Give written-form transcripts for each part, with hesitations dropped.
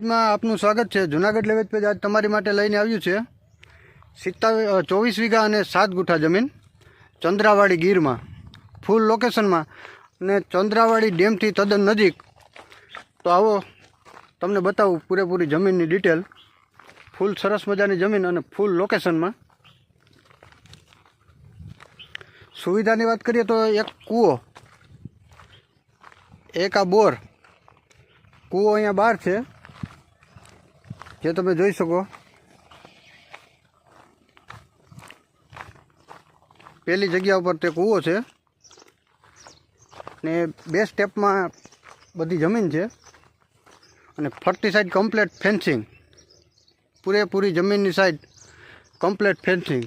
માં આપનું સ્વાગત છે। જુનાગઢ લેવેજ પેજ આજ તમારી માટે લઈને આવ્યું છે 24 વીઘા અને 7 ગુઠા જમીન ચંદ્રાવાડી ગીરમાં ફૂલ લોકેશનમાં અને ચંદ્રાવાડી ડેમથી તદ્દન નજીક। તો આવો તમને બતાવું પૂરેપૂરી જમીનની ડિટેલ। ફૂલ સરસ મજાની જમીન અને ફૂલ લોકેશનમાં। સુવિધાની વાત કરીએ તો એક કૂવો, એક આ બોર। કૂવો અહીંયા બહાર છે જે તમે જોઈ શકો। પહેલી જગ્યા ઉપર તે કૂવો છે ને 2 સ્ટેપમાં બધી જમીન છે અને ફરતી સાઈડ કમ્પ્લીટ ફેન્સિંગ, પૂરેપૂરી જમીનની સાઈડ કમ્પ્લીટ ફેન્સિંગ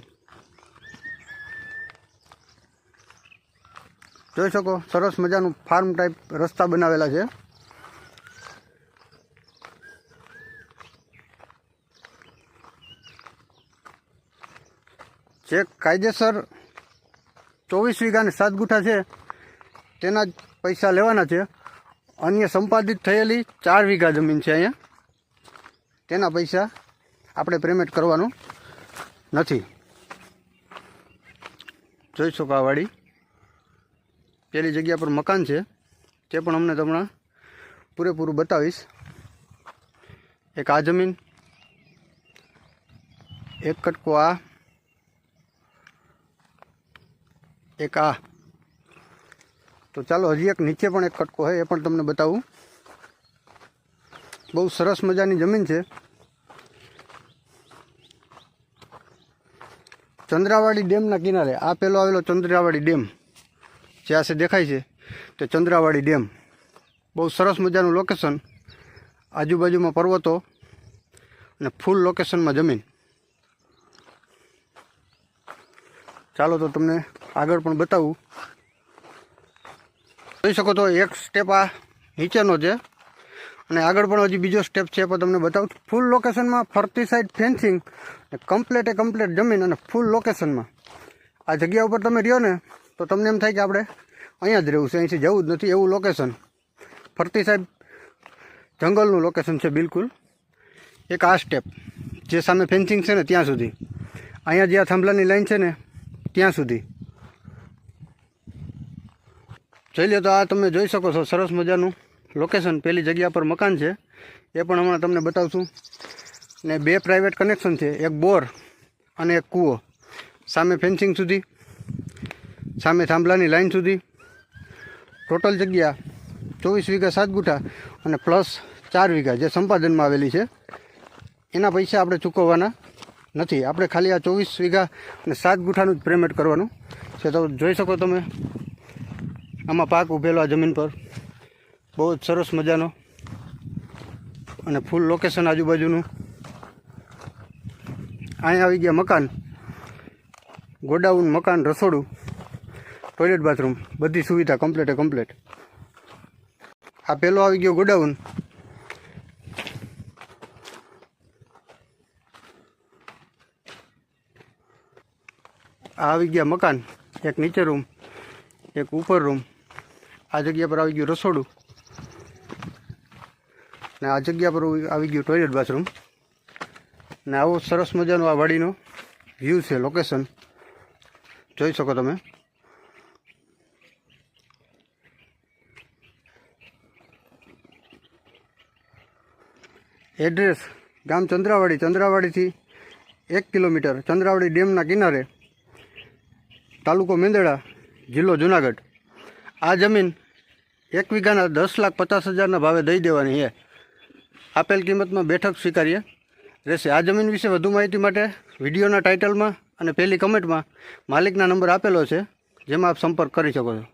જોઈ શકો। સરસ મજાનું ફાર્મ ટાઈપ રસ્તા બનાવેલા છે। જે કાયદેસર 24 વીઘા અને 7 ગુઠા છે તેના જ પૈસા લેવાના છે। અન્ય સંપાદિત થયેલી 4 વીઘા જમીન છે અહીંયા, તેના પૈસા આપણે પેમેન્ટ કરવાનું નથી। જોઈ શકો આ વાડી પેલી જગ્યા પર મકાન છે તે પણ અમને તમને પૂરેપૂરું બતાવીશ। એક આ જમીન, એક કટકો આ, એક આ। તો ચાલો હજી એક નીચે પણ એક કટકો છે એ પણ તમને બતાવું। બહુ સરસ મજાની જમીન છે। ચંદ્રાવાડી ડેમના કિનારે આ પેલો આવેલો ચંદ્રાવાડી ડેમ જે આસે દેખાય છે તે ચંદ્રાવાડી ડેમ। બહુ સરસ મજાનું લોકેશન, આજુબાજુમાં પર્વતો અને ફૂલ લોકેશનમાં જમીન। ચાલો તો તમને આગળ પણ બતાવું। જોઈ શકો તો એક સ્ટેપ આ નીચેનો છે અને આગળ પણ હજી બીજો સ્ટેપ છે પણ તમને બતાવું। ફૂલ લોકેશનમાં ફરતી સાઈડ ફેન્સિંગ, કમ્પ્લીટ જમીન અને ફૂલ લોકેશનમાં। આ જગ્યા ઉપર તમે રહ્યો ને તો તમને એમ થાય કે આપણે અહીંયા જ રહેવું છે, અહીંથી જવું જ નથી એવું લોકેશન। ફરતી સાઈડ જંગલનું લોકેશન છે બિલકુલ। એક આ સ્ટેપ જે સામે ફેન્સિંગ છે ને ત્યાં સુધી, અહીંયા જે આ થાંભલાની લાઈન છે ને ત્યાં સુધી જોઈ લો। તો આ તમે જોઈ શકો છો સરસ મજાનું લોકેશન। પહેલી જગ્યા પર મકાન છે એ પણ હમણાં તમને બતાવશું ને 2 પ્રાઇવેટ કનેક્શન છે, એક બોર અને એક કૂવો। સામે ફેન્સિંગ સુધી, સામે થાંભલાની લાઈન સુધી ટોટલ જગ્યા 24 વીઘા 7 ગુઠા અને પ્લસ 4 વીઘા જે સંપાદનમાં આવેલી છે। એના પૈસા આપણે ચૂકવવાના નથી, આપણે ખાલી આ 24 વીઘા અને 7 ગુઠાનું જ પેમેન્ટ કરવાનું છે। તો જોઈ શકો તમે આમાં પાક ઉભેલો આ જમીન પર બહુ જ સરસ મજાનો અને ફૂલ લોકેશન આજુબાજુનું। અહીંયા આવી ગયા મકાન, ગોડાઉન, મકાન, રસોડું, ટોયલેટ, બાથરૂમ, બધી સુવિધા કમ્પ્લીટ। આ પહેલો આવી ગયો ગોડાઉન, આ આવી ગયા મકાન, એક નીચે રૂમ, એક ઉપર રૂમ। આ જગ્યા પર આવી ગયું રસોડું ને આ જગ્યા પર આવી ગયું ટોયલેટ, બાથરૂમ ને આવો સરસ મજાનો આ વાડીનો વ્યૂ છે, લોકેશન જોઈ શકો તમે। એડ્રેસ ગામ ચંદ્રાવાડી, ચંદ્રાવાડીથી 1 કિલોમીટર, ચંદ્રાવાડી ડેમના કિનારે, તાલુકો મેંદરડા, જિલ્લો જુનાગઢ। આ જમીન 1 વીઘાના 10,50,000ના ભાવે દઈ દેવાની છે। આપેલ કિંમતમાં બેઠક સ્વીકાર્ય રહેશે। આ જમીન વિશે વધુ માહિતી માટે વિડીયોના ટાઇટલમાં અને પહેલી કમેન્ટમાં માલિકના નંબર આપેલો છે, જેમાં આપ સંપર્ક કરી શકો છો।